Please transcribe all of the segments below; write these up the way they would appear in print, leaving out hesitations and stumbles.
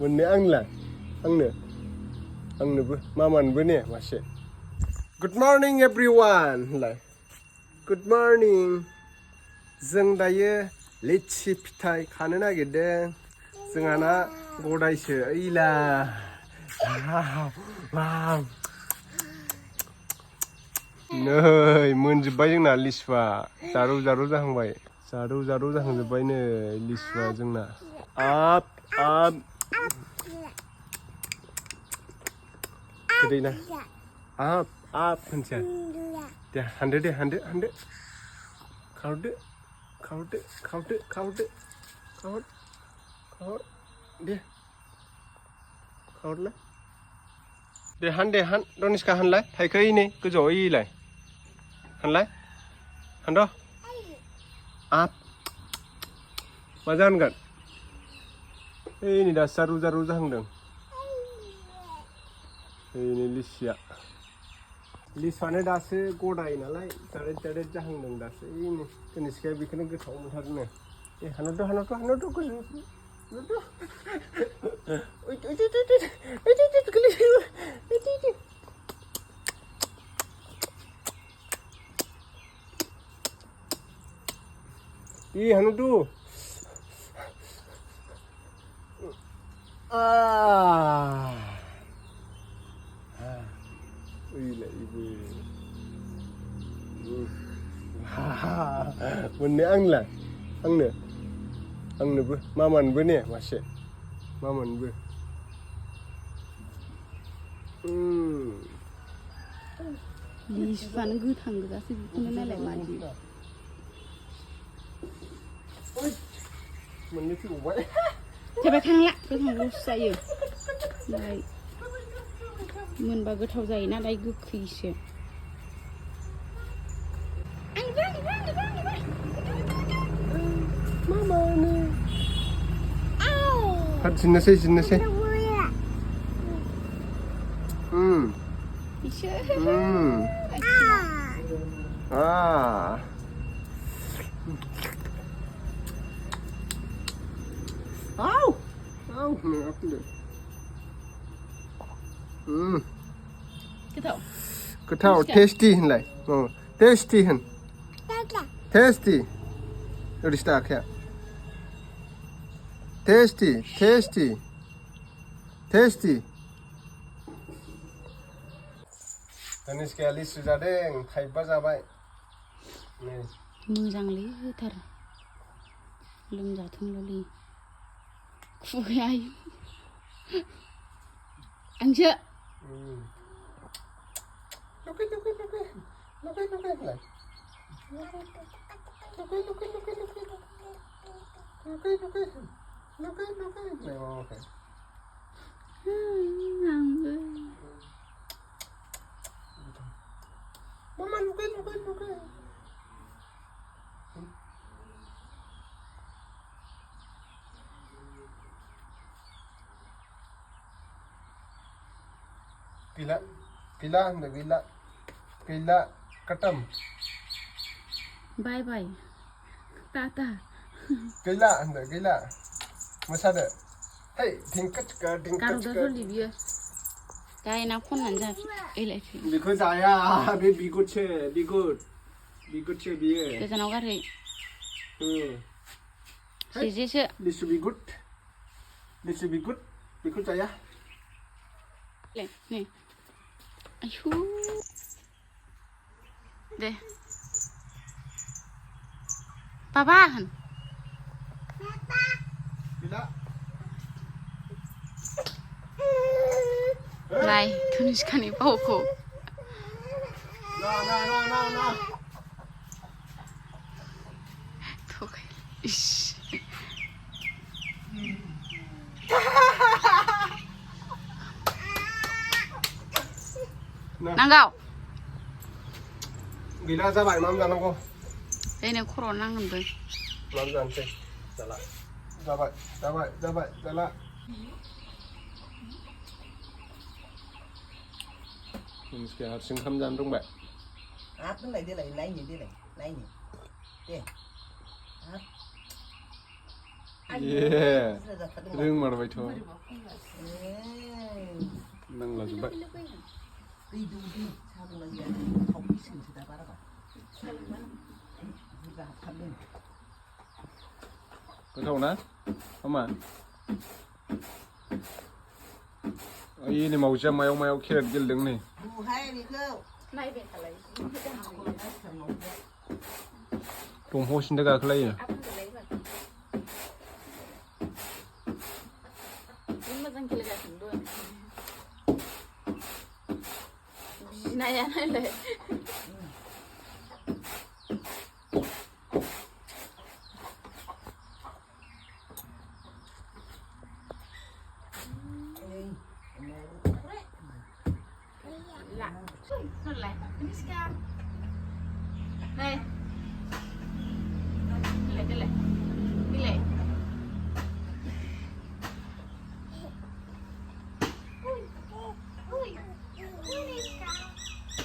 Mennya anglah, angnya maman benih masih. Good morning everyone, Good morning. जों दायो लिची फिथाइ खानो नागिरदों. जोंहाना गदायसो ओइला. नै मोनजोब्बाय जोंना लिसुआ जारौ जारौ जाहांबाय. जारौ जारौ जाहांजोब्बाय नै लिसुआ जोंना. आप गोदैना. आप होनसै. दे हानदो खावदो दे खावदलाय. दे हान दनिस्का हानलाय. थाइखौ इनै गोजौआव इलाय. हानलाय. हानद'. आप मा जाहोनगोन? ओइ नै दा जारौ जाहांदों. ओइ लिचिया. लिसुआनो दासो गदाय नालाय जारेद जाहांदों दासो. ओइ दनिस्काया बेखौनो गोथाव मोनथारोनो. ए हानद' गोजौ. Hanutu. Ibu. Mennya anglah, angnya maman benih masih. Maman be. Licuan goथां गोजासो बेखौनो नायलाय मादि. Mennya fैबावबाय. जाबाय खांला गोथां लस जायो. नालाय मोनबा गोथाव जायो नालाय गोखैसो. Mamanya. Jinasai. Goथाव tasty होनलाय. Tasty होन. Tasty. ओरै सिदा आखाया. Tasty. दनिस्काया लिसु जादों. थाइबा जाबाय. मोजांलै होथार. लोमजाथोंल'लै. खुगाया आंसो. Mama lukai. Gila ketem. Bye. Tata. Gila. Masada. Hey, tingkat. Karo dah dulu dia. Kaya nak pun nanti elektrik. Because saya bigut ce biye. Kita nak kari. Sisi. Lisu bigut. Bigut saya. Ni. Ayuh. Deh. Papa. Gila. Này, Tunisia này bao khổ. No. Thôi. Ish. Nangau. Gila जाबाय मा जानांगौ. Đây này khổ năng hơn rồi. मा जानोसै. जाला. Doniska हारसिं ओंखाम जानो रोंबाय. áp cái này đi lại lấy gì đi lại lấy gì đi áp ring marbai tho nang la ba đi du đi sao mà giờ không biết sự ta bắt đâu đi vào thăm đi goथाव ना मामा ओइ नै मावजिया मायाव मायाव crate गेलदों नै du hay đi cơ नायबाय थालाय दंफां सिन्था गाखोलायो मोजां गेलेगासिनो दं बिनाया नायलाय Này, Niska. Này. Đi lại. Đi lại. Ui. Ui. Ui Niska.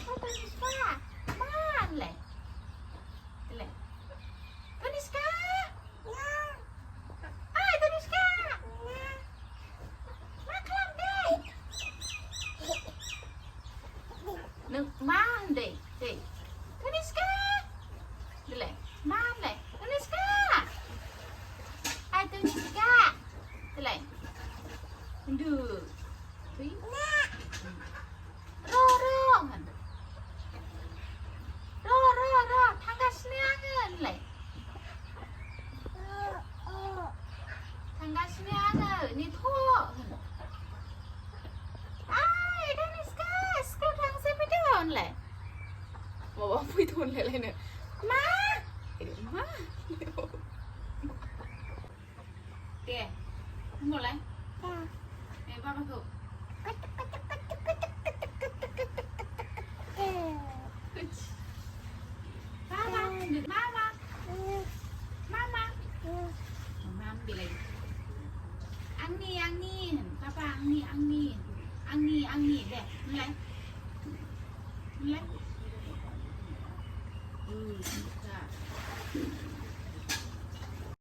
Ôi tôi Niska. Ba lại. Đi lại. Tôi Niska. Ai tôi Niska. Má làm đây. Nước man đi. Đi. Kaniska. Đi lại. Man lại. Kaniska. Ai Kaniska. Đi lại. Được. Đi. Ro. Thanggasnya lại. Thanggasnya ni thua. Ai Kaniska. School thang sẽ phải đón lại. บอกว่าพูดทุนอะไรเนี่ยมามาแกหมดเลยแม่ป้ามาถูกมาดึกมาเป็นไรอังนี่ป้าอังนี่แหละอะไร